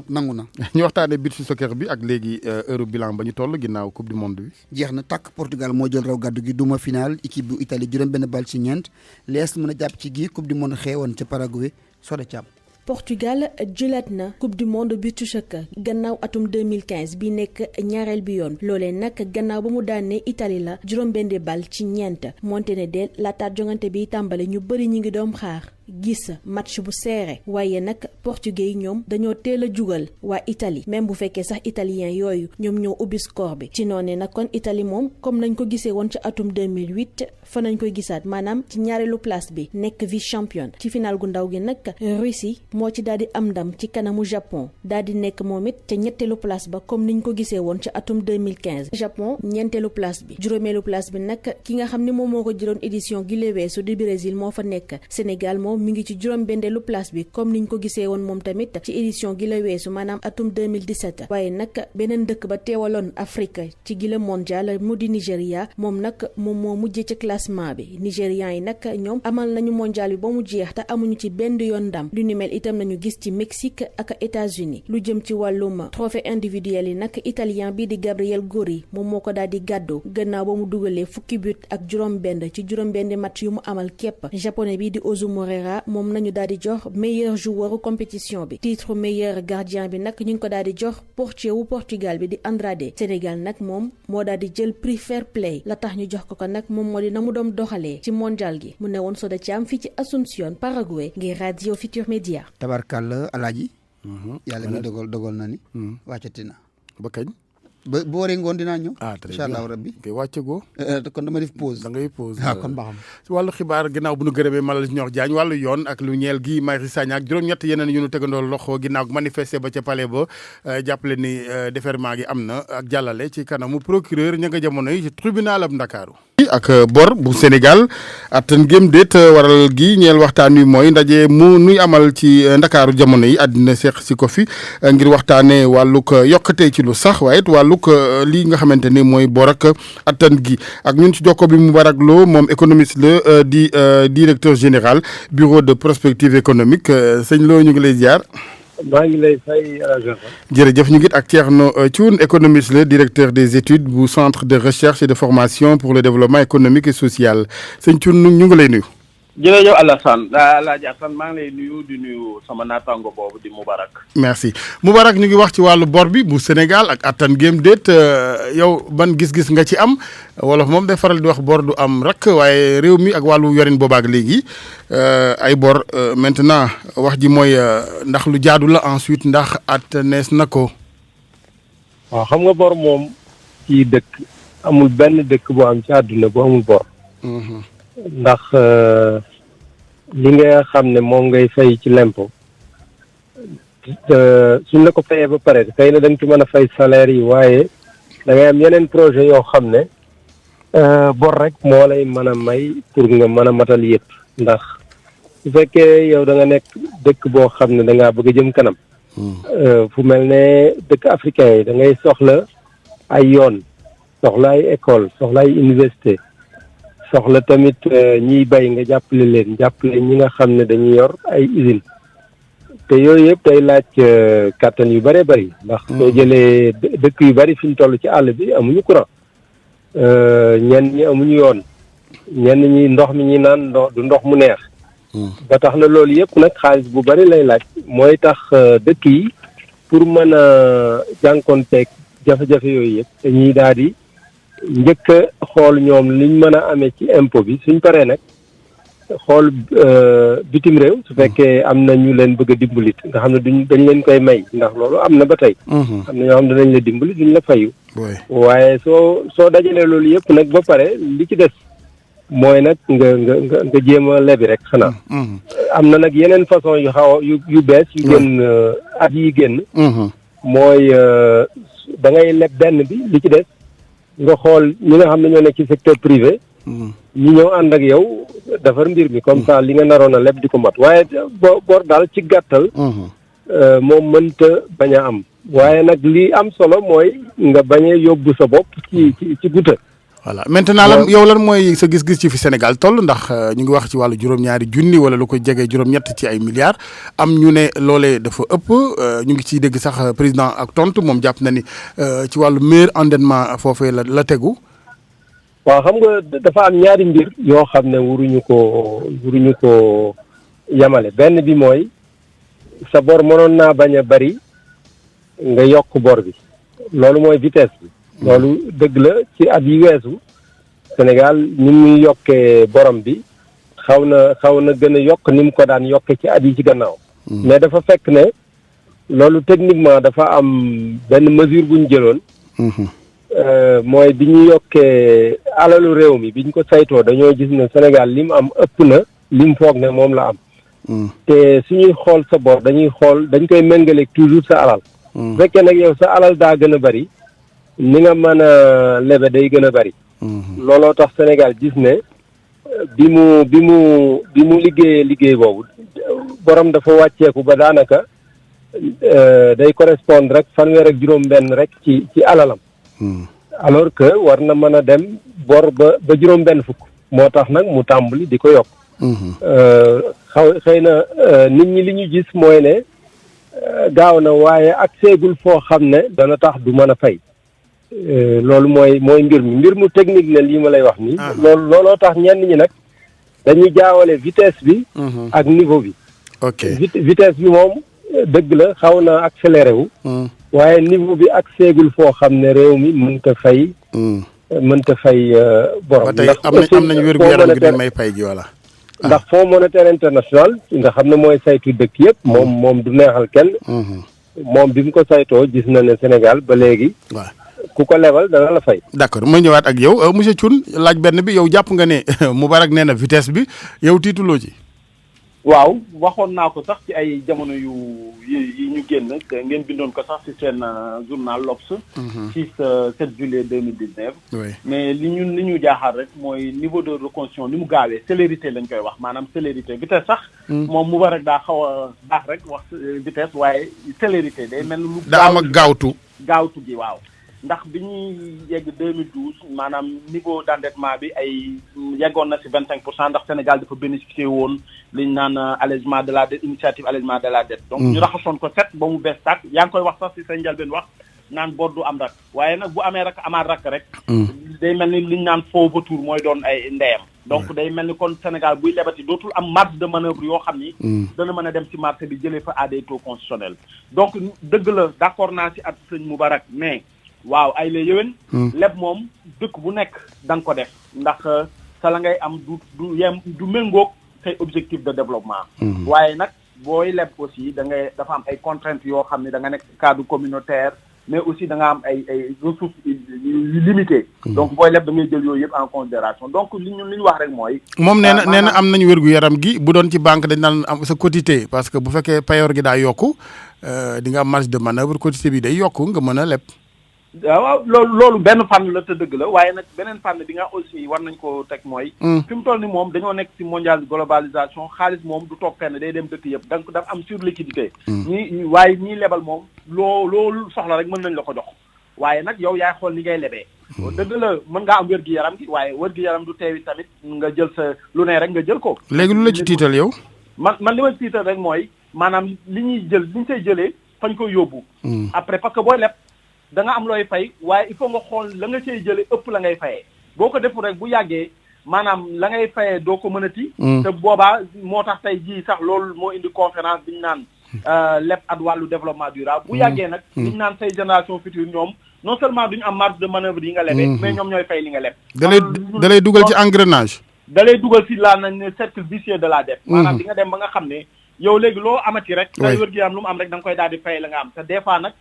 nangu na. ñu waxtaanee beach soccer bi ak léegi heure bilan ba ñu toll ginnaaw coupe du monde bi. jeex na tàkk Portugal moo jël raw gàddu gi duma final équipe bu Italie juróom-benn bal ci ñeent lees mën a jàpp ci gi coupe du monde xewoon ca Paraguay Soda Thiam. Portugal jëlaat na coupe du monde beach soccer gannaaw atum 2015 bi nekk ñaareel bi yoon loolee nag gannaaw ba mu daanee Italie la juróom-benn bal ci ñeent moonte ne de laataat jongante bi tàmbali ñu bëri ñi ngi doom xaar gis match bu serré waaye nag portugais yi ñoom dañoo teel a jugal waa Italie même bu fekkee sax italien yooyu ñoom ñoo ubbi score bi ci noonee nag kon Italie moom comme nañ ko gisee woon ci atum 2008 fa nañ koy gisaat maanaam ci ñaareelu place bi nekk vice championne ci final gu ndaw gi nag Russie moo ci daal di am ndam ci kanamu Japon daal di nekk moom it te ñetteelu place ba comme niñ ko gisee woon ci atum 2015 Japon ñeenteelu place bi juróomeelu place bi nag ki nga xam ne moom moo ko jëloon édition gi weesu di Brésil moo fa nekk Sénégal moom Gabon mi ngi ci juróom-benneelu place bi comme niñ ko gisee woon moom tamit ci édition gi la weesu maanaam atum 2017 waaye nag beneen dëkk ba teewaloon Afrique ci gila mondial mu di Nigéria moom nag moom moo mujjee ci classement bi nigérians yi nag ñoom amal nañu mondial bi ba mu jeex te amuñu ci benn yoon ndam lu ni mel itam nañu gis ci Mexique ak États-Unis lu jëm ci wàllum trophée individuel yi nag italien bii di Gabriel Gori moom moo ko daal di gàddu gannaaw ba mu dugalee fukki but ak juróom-benn ci juróom-benn match yu mu amal képp japonais bii di Ozu Moreira moom nañu daal di jox meilleur joueur compétition bi titre meilleur gardien bi nag ñu ngi ko daal di jox portier wu Portugal bi di Andrade Sénégal nag moom moo daal di jël prix fair play la tax ñu jox ko nag moom moo di na mu doon doxalee ci mondial gi mu ne woon Soda Thiam fii ci Asunción Paraguay ngir Radio Futur Média. tabarkàlla alaaji yàlla mi dogal na ni wàccati na ba kañ ba bu waree ngoon dinaa ñëw incha allah rabbi koy wàccegoo kon dama def pause da ngay pause kon baaxam si wàllu xibaar ginnaaw bu nu gërëmee Malal Ñor Diagne wàllu yoon ak lu ñeel gi Marius Sagna ak juróom-ñett yeneen yu nu tegandoo loxo ginnaaw manifester ba ca palais ba jàppale ni déferment gi am na ak jàllale ci kanamu procureur ña nga jamono yi ci tribunal ab Ndakaaru ak bor bu Sénégal attan gém déet waral gi ñeel waxtaan wi mooy ndaje mu nuy amal ci Ndakaaru jamono yi àddina seeq si ko fi ngir waxtaanee wàllug yokkatee ci lu sax waaye it wàllug lii nga xamante ni mooy bor ak attan gi ak ñun ci jokko bi Moubarak Lo moom économiste la di directeur général bureau de prospective économique sëñ Lo ñu ngi lay ziar. maa ngi lay fay jërëjëf ñu ngi ak Thierno Thioune économiste le directeur des études bu centre de recherche et de formation pour le développement économique et social sëñ Thioune ñu ngi lay nuyu. jërëjëf Alassane Alaaji Assane maa ngi lay nuyu di nuyu sama naataango boobu di Moubarak. merci Moubarak ñu ngi wax ci wàllu bor bi bu Sénégal ak attan géem déet yow ban gis-gis nga ci am wolof moom day faral di wax bor du am rek waaye réew mi ak wàllu yorin boobaak léegi ay bor maintenant wax ji mooy ndax lu jaadu la ensuite ndax attanees na ko. waaw xam nga bor moom ci dëkk amul benn dëkk bu am ci àdduna bu amul bor. ndax li nga xam ne moom ngay fay ci lempo suñ la ko fayee ba pare xëy na da nga ci mën a fay salaire yi waaye da ngay am yeneen projet yoo xam ne bor rek moo lay mën a may pour nga mën a matal yëpp ndax su fekkee yow da nga nekk dëkk boo xam ne da ngaa bëgg a jëm kanam fu mel ne dëkk africain yi da ngay soxla ay yoon soxla ay école soxla ay université soxla tamit ñiy bay nga jàppale leen jàppale ñi nga xam ne dañuy yor ay usine te yooyu yëpp day laaj kàttan yu bëree bëri ndax soo jëlee dëkk yu bëri fi ñu toll ci àll bi amuñu courant ñenn ñi amuñu yoon ñenn ñi ndox mi ñi naan du ndox mu neex ba tax na loolu yëpp nag xaalis bu bëri lay laaj mooy tax dëkk yi pour mën a jànkoonteeg jafe-jafe yooyu yëpp dañuy daal di njëkk a xool ñoom liñ mën a amee ci impôt bi suñ paree nag xool bitim réew su fekkee am na ñu leen bëgg a dimbalit nga xam ne dañ leen koy may ndax loolu am na ba tey am na ñoo xam ne dañ la dimbali duñ la fayu waaye soo dajalee loolu yëpp nag ba pare li ci des mooy nag nga jéem a lebi rek xanaa am na nag yeneen façon yu xaw yu bees yu génn at yi génn mooy da ngay leb benn bi li ci des nga xool ñi nga xam ne ñoo nekk ci secteur privé ñi ñëw ànd ak yow defar mbir mi comme ça li nga naroon a leb di ko mat waaye bor daal ci gàttal moom mënta bañ a am waaye nag li am solo mooy nga bañ a yóbbu sa bopp ci guta voilà maintenant yow lan mooy sa gis-gis ci fi Sénégal toll ndax ñu ngi wax ci wàllu juróom-ñaari junni wala lu ko jege juróom-ñett ci ay milliards am ñu ne loolee dafa ëpp ñu ngi ciy dégg sax président ak tontu moom jàpp na ni ci wàllu meilleur endettement foofee la tegu. waaw xam nga dafa am ñaari mbir yoo xam ne waruñu ko yamale benn bi mooy sa bor mënoon naa bañ a bari nga yokk bor bi loolu mooy vitesse bi. loolu dëgg la ci at yi weesu Sénégal ni muy yokkee borom bi xaw na gën a yokk ni mu ko daan yokke ci at yi ci gannaaw mais dafa fekk ne loolu techniquement dafa am benn mesure bu ñu jëloon mooy bi ñu yokkee alalu réew mi bi ñu ko saytoo dañoo gis ne Sénégal li mu am ëpp na li mu foog ne moom la am te suñuy xool sa bor dañ koy méngaleeg toujours sa alal bu fekkee nag yow sa alal daa gën a bari ni nga mën a lebe day gën a bari looloo tax Sénégal gis ne bi mu liggéey boobu borom dafa wàcceeku ba daanaka day correspondre rek fanweer ak juróom-benn rek ci alalam. alors que war na mën a dem bor ba juróom-benn fukk. moo tax nag mu tàmbali di ko yokk. xëy na nit ñi li ñu gis mooy ne gaaw na waaye ak seegul foo xam ne dana tax du mën a fay. loolu mooy mbir mu technique la lii ma lay wax nii. looloo tax ñenn ñi nag dañuy jaawale vitesse bi. ak niveau bi. ok vitesse bi moom dëgg la xaw na accéléré wu. waaye niveau bi ak seegul foo xam ne réew mi mënta fay. mënta fay borom. ba tey am nañu wér-gu-yaram gi dañ may fay gi voilà. ndax Fonds monétaire international nga xam ne mooy saytu dëkk yëpp. moom du neexal kenn. moom bi mu ko saytoo gis na ne Sénégal ba léegi. waaw ku ko lebal dana la fay. d'accord ma ñëwaat ak yow monsieur Thioune laaj benn bi yow jàpp nga ne Moubarak nee na vitesse bi yow tiituloo ci. waaw waxoon naa ko sax ci ay jamono yi ñu génn ngeen bindoon ko sax ci seen journal L'Obs. 7 juillet 2019. oui mais li ñu jaaxal rek mooy niveau de reconstruction ni mu gaawee célérité lañ koy wax maanaam célérité vitesse sax. moom mu war rek daa xaw a baax rek wax vitesse waaye célérité day mel lu. daa am ak gaawtu gi waaw. ndax bi ñuy yegg 2012 maanaam niveau d'endettement bi ay yeggoon na ci 25% ndax Sénégal dafa bénéficier woon li ñu naan allègement de la dette initiative allègement de la dette. donc ñu raxasoon ko set ba mu bees tàkk yaa ngi koy wax sax ci sa njëlbeen wax naan bor du am rak waaye nag bu amee rak amaat rak rek. day mel ni li ñu naan faux vautour mooy doon ay ndeyam. donc day mel ni kon Sénégal buy lebati dootul am marge de manœuvre yoo xam ni. dana mën a dem ci marché bi jëlee fa à des taux constitutionnels. donc dëgg la d'accord naa ci at sëñ Moubarak mais. waaw ay la yëwen leb moom dëkk bu nekk da nga ko def ndax sa la ngay am du méngoog say objectif de développement waaye nag booy leb aussi dafa am ay contraintes yoo xam ne da nga nekk ci cadre communautaire mais aussi da nga am ay ressources limitées donc booy leb da ngay jël yooyu yëpp en considération donc li ñu wax rek mooy moom nee na am nañu wér-gu-yaram gi bu doon ci banque dañ naan am sa quotité parce que bu fekkee payoor gi daa yokku di nga am marge de manœuvre quotité bi day yokku nga mën a leb waaw loolu benn fànn la te dëgg la waaye nag beneen fànn bi nga aussi war nañ ko teg mooy fi mu toll ni moom dañoo nekk ci mondial globalisation xaalis moom du toog fenn day dem dëkk yëpp donc dafa am surliquidité waaye ñii lebal moom loolu soxla rek mën nañ la ko jox waaye nag yow yaay xool ni ngay lebee dëgg la mën ngaa am wér-gu-yaram gi waaye wér-gu-yaram du teewi tamit nga jël sa lu ne rek nga jël ko léegi lu la ci tiital yow man li ma tiital rek mooy maanaam li ñu say jëlee fañ koy yóbbu après parce que booy leb da nga am looy fay waaye il faut nga xool la nga cay jëlee ëpp la ngay fayee boo ko deful rek bu yàggee maanaam la ngay fayee doo ko mënati. te boobaa moo tax tey jii sax loolu moo indi conférence bi ñu naan leb at wàllu développement durable. bu yàggee nag li ñu naan say génération future ñoom non seulement duñu am marge de manœuvre yi nga lebee. mais ñoom ñooy fay li nga leb. da lay dugal ci engrenage. da lay dugal ci laa nañ ne cercle vicieux de la dette. maanaam di nga dem ba nga xam ne yow léegi loo amati rek. say wér-gu-yaram lu mu am rek da nga koy daal di fay la nga am te des fois nag.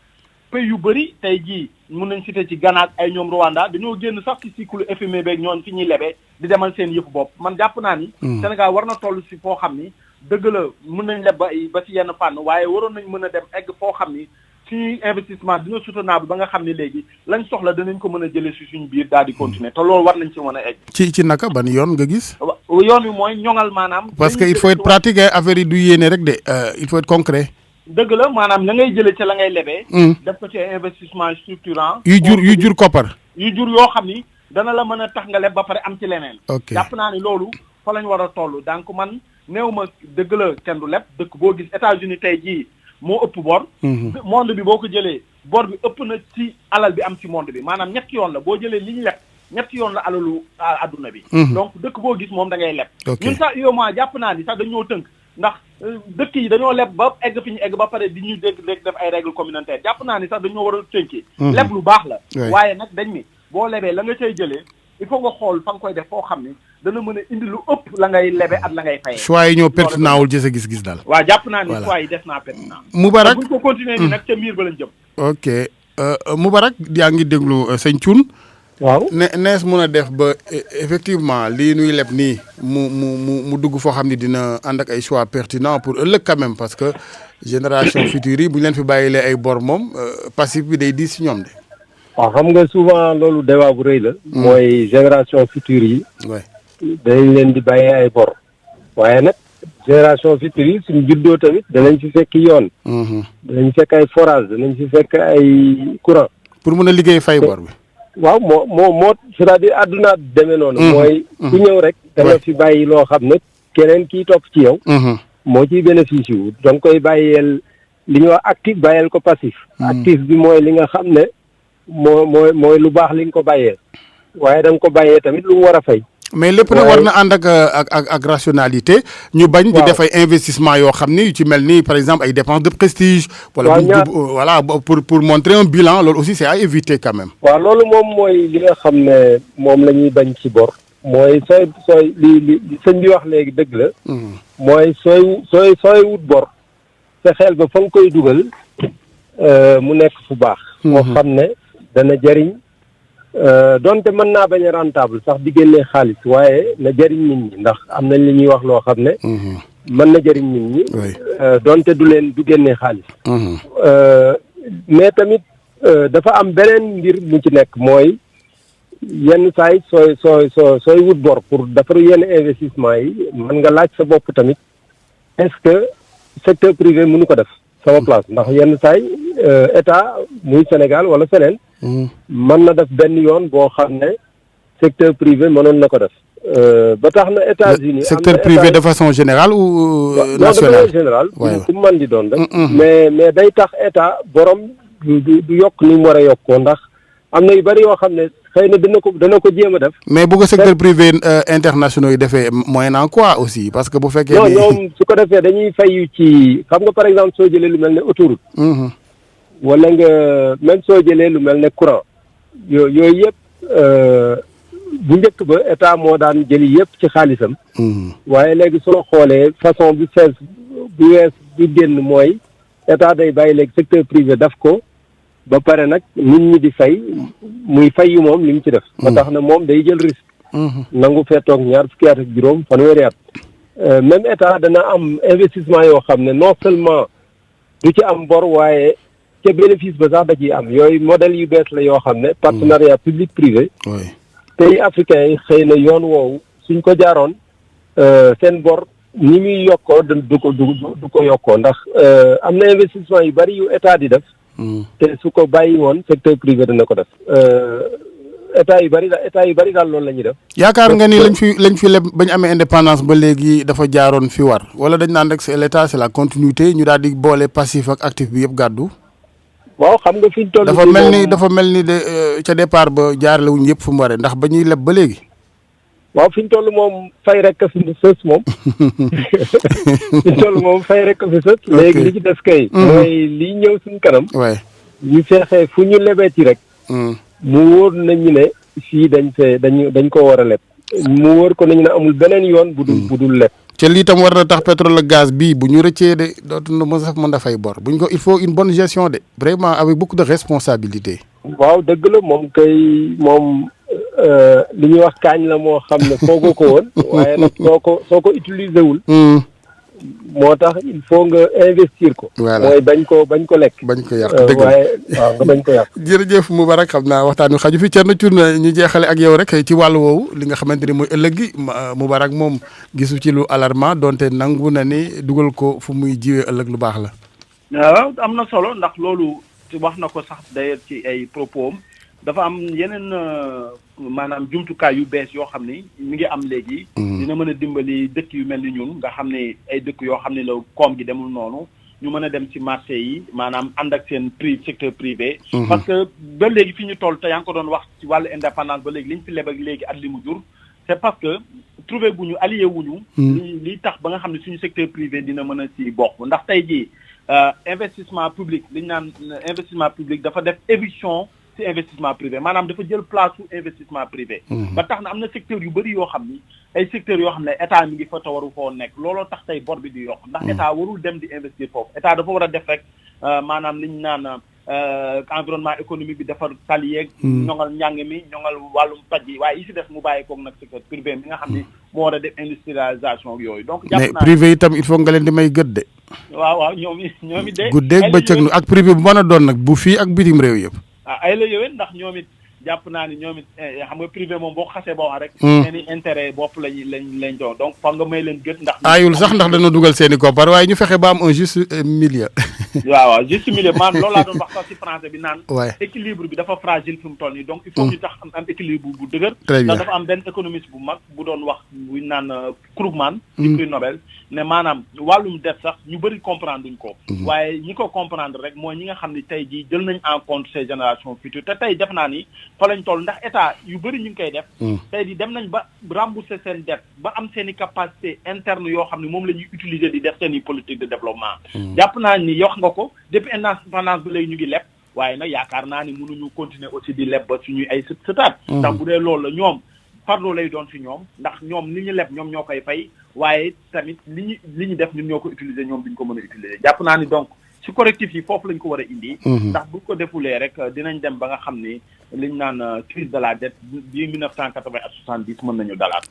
pays yu bëri tey jii mun nañ citer ci Ghana ak ay ñoom Rwanda dañoo génn sax ci cycle FMI beeg ñoon fi ñuy lebee di demal seen yëfu bopp man jàpp naa ni Sénégal war na toll si foo xam ni dëgg la mun nañ leb ba ci yenn fànn waaye waroon nañ mën a dem egg foo xam ni suñuy investissement dina soutenable ba nga xam ne léegi lañ soxla danañ ko mën a jëlee si suñu biir daal di continuer te loolu war nañ ci mën a egg ci naka ban yoon nga gis yoon wi mooy ñoŋal maanaam parce que il faut être pratique affaire yi du yéene rek de il faut être concret dëgg la maanaam la ngay jëlee ca la ngay lebee def ko ci investissement structurant yu jur koppar yu jur yoo xam ni dana la mën a tax nga leb ba pare am ci leneen jàpp naa ni loolu fa lañ war a toll donc man néew ma dëgg la kenn du leb dëkk boo gis États-Unis tey jii moo ëpp bor monde bi boo ko jëlee bor bi ëpp na ci alal bi am ci monde bi maanaam ñetti yoon la boo jëlee li ñu leb ñetti yoon la alalu adduna bi donc dëkk boo gis moom da ngay leb ñun sax UEMOA jàpp naa ni sax dañoo tënk ndax dëkk yi dañoo leb ba egg fi ñu egg ba pare di ñu dégg def ay règles communautaires jàpp naa ni sax dañoo war a tënkee leb lu baax la waaye nag dañ ni boo lebee la nga cay jëlee il faut nga xool fa nga koy def foo xam ni dana mën a indi lu ëpp la ngay lebe at la ngay fayee choix yi ñoo pertinent wul ci sa gis-gis daal waaw jàpp naa ni choix yi def naa pertinent Moubarak buñ ko continuer ni nag ca miir ba lañ jëm ok Moubarak yaa ngi déglu sëñ Thioune waaw nees mun a def ba effectivement lii nuy leb nii mu dugg foo xam ne dina ànd ak ay choix pertinent pour ëllëg quand même parce que génération future yi bu ñu leen fi bàyyilee ay bor moom passif bi day diis si ñoom de. waaw xam nga souvent loolu débat bu rëy la. mooy génération future yi. danañ leen di bàyyee ay bor waaye nag génération future yi suñu juddoo tamit danañ fi fekk yoon. danañ fekk ay forage danañ fi fekk ay courant. pour mën a liggéey fay bor bi. waaw moo c'est-à-dire àdduna demee noonu. mooy ku ñëw rek danga fi bàyyi loo xam ne keneen kii topp ci yow. moo ciy bénéfice wu da nga koy bàyyeel li ñuy wax actif bàyyeel ko passif. actif bi mooy li nga xam ne mooy lu baax li nga ko bàyyeel waaye da nga ko bàyyee tamit lu mu war a fay. mais lépp nag war na ànd ak rationalité ñu bañ di def ay investissement yoo xam ni yu ci mel ni par exemple ay dépenses de prestige. voilà pour montrer un bilan loolu aussi c'est à éviter quand même. waaw loolu moom mooy li nga xam ne moom la ñuy bañ ci bor. mooy sooy li sëñ bi wax léegi dëgg la. mooy sooy wut bor. fexeel ba fa nga koy dugal mu nekk fu baax. moo xam ne dana jariñ. donte mën naa bañ a rentable sax di génnee xaalis waaye na jëriñ nit ñi ndax am nañ li ñuy wax loo xam ne mën na jëriñ nit ñi donte du génnee xaalis mais tamit dafa am beneen mbir mu ci nekk mooy yenn saay sooy wut bor pour defar yenn investissement yi mën nga laaj sa bopp tamit est-ce que secteur privé mënu ko def sama place ndax yenn saay état muy Sénégal wala feneen mën na def benn yoon boo xam ne secteur privé mënoon na ko def ba tax na États-Unis secteur privé de façon générale ou nationale générale ku mën di doon rek mais day tax état borom du yokk ni mu war a yokkoo ndax am na yu bari yoo xam ne xëy na dana ko jéem a def mais bu ko secteur privé internationaux yi defee moyennant quoi aussi parce que bu fekkee non ñoom su ko defee dañuy fayu ci xam nga par exemple soo jëlee lu mel ne autoroute wala nga même soo jëlee lu mel ne courant yooyu yëpp bu njëkk ba état moo daan jëli yëpp ci xaalisam waaye léegi soo xoolee façon bi wees bi génn mooy état day bàyyi léegi secteur privé daf ko ba pare nag nit ñi di fay muy fay yu moom li mu ci def ba tax na moom day jël risque nangu fee toog 20 at ak juróom fanweeri at même état dana am investissement yoo xam ne non seulement du ci am bor waaye ca bénéfice ba sax da ciy am yooyu modèle yu bees la yoo xam ne partenariat public privé pays africains yi xëy na yoon woowu suñ ko jaaroon seen bor ni muy yokkoo du ko yokkoo ndax am na investissement yu bari yu état di def te su ko bàyyi woon secteur privé dana ko def état yu bari daal loolu la ñuy def yaakaar nga ni lañ fi leb bañ amee indépendance ba léegi dafa jaaroon fi war wala dañ naan rek c'est l'état c'est la continuité ñu daal di boole passif ak actif bi yëpp gàddu waaw xam nga fi ñu toll dafa mel ni de ca départ ba jaarale wuñ yëpp fu mu waree ndax ba ñuy leb ba léegi waaw fi ñu toll moom fay rek fi sës moom fi ñu toll moom fay rek fi sës léegi li ci des kay mooy lii ñëw suñu kanam ñu feexee fu ñu lebee ci rek mu wóor nañu ne fii dañ ko war a leb mu wóor ko nañu ne amul beneen yoon bu dul leb te lii tam war na tax pétrole ak gaz bii bu ñu rëccee de dootuñu mën a fay bor buñ ko il faut une bonne gestion de vraiment avec beaucoup de responsabilité waaw dëgg la moom kay moom li ñuy wax kaañ la moo xam ne foogoo ko woon waaye nag soo ko utiliser wul moo tax il faut nga investir ko mooy bañ ko lekk bañ ko yàq dëgg waaye waaw nga bañ ko yàq jërëjëf Moubarak xam naa waxtaan wi xaju fi Thierno Thioune ñu jeexale ak yow rek ci wàllu woowu li nga xamante ni mooy ëllëg gi Moubarak moom gisu ci lu alarmant donte nangu na ni dugal ko fu muy jiwee ëllëg lu baax la waaw am na solo ndax loolu wax na ko sax d'ailleurs ci ay propos dafa am yeneen maanaam jumtukaay yu bees yoo xam ni mi ngi am léegi. dina mën a dimbali dëkk yu mel ni ñun nga xam ne ay dëkk yoo xam ne la koom gi demul noonu ñu mën a dem ci marché yi maanaam ànd ak seen secteur privé. parce que ba léegi fi ñu toll te yaa ngi ko doon wax ci wàllu indépendance ba léegi li ñu fi leb ak léegi at li mu jur. c'est parce que trouvé bu ñu allié wuñu li tax ba nga xam ne suñu secteur privé dina mën a ci bokk ndax tey jii investissement public li ñu naan investissement public dafa def éviction ci investissement privé maanaam dafa jël place su investissement privé. ba tax na am na secteur yu bëri yoo xam ni ay secteurs yoo xam ne état mi ngi fa te waru foo nekk looloo tax tey bor bi di yokk ndax état warul dem di investir foofu état dafa war a def rek maanaam li ñu naan environnement économique bi dafa tali yeeg ñoŋal njàng mi ñoŋal wàllum paj yi waaye yi si def mu bàyyi koog nag secteur privé mi nga xam ni moo war a def industrialisation yooyu donc jàpp naa mais privé itam il faut nga leen di may gëdd de waaw ñoom it de guddeeg bëccëg ak privé bu mën a doon nag bu fii ak bitim réew yëpp ay la yowén ndax ñoom it jàpp naa ni ñoom it xam nga privé moom boo ko xasee ba wax rek. seen i intérêt bopp lañ doon donc foog nga may leen gët ndax. aayul sax ndax dañoo dugal seen i koppar waaye ñu fexe ba am un juste milieu. waaw juste milieu man loolu laa doon wax sax ci français bi naan. waay équilibre bi dafa fragile fi mu toll nii donc il faut ñu tax am équilibre bu dëgër. très bien ndax dafa am benn économiste bu mag bu doon wax buñ naan Krugman. ci prix Nobel ne maanaam wàllum dette sax ñu bëri comprendre duñ ko. waaye ñi ko comprendre rek mooy ñi nga xam ne tey jii jël nañ en compte ces générations futures te tey def naa ni fa lañ toll ndax état yu bëri ñu ngi koy def. tey di dem nañ ba rembourser seen dette ba am seen i capacité interne yoo xam ne moom la ñuy utiliser di def seen i politique de développement. jàpp naa ni wax nga ko depuis indépendance ba léegi ñu ngi leb waaye nag yaakaar naa ni mënuñu continuer aussi di leb ba suñuy ay sëtaat. ndax bu dee loolu la ñoom farloo lay doon fi ñoom ndax ñoom li ñu leb ñoom ñoo koy fay waaye tamit li ñu def ñun ñoo ko utiliser ñoom duñ ko mën a utiliser jàpp naa ni donc ci correctif yi foofu lañ ko war a indi. ndax bu ko defulee rek dinañ dem ba nga xam ni liñ naan crise de la dette bi 1980 ak 70 mën nañu dalaat.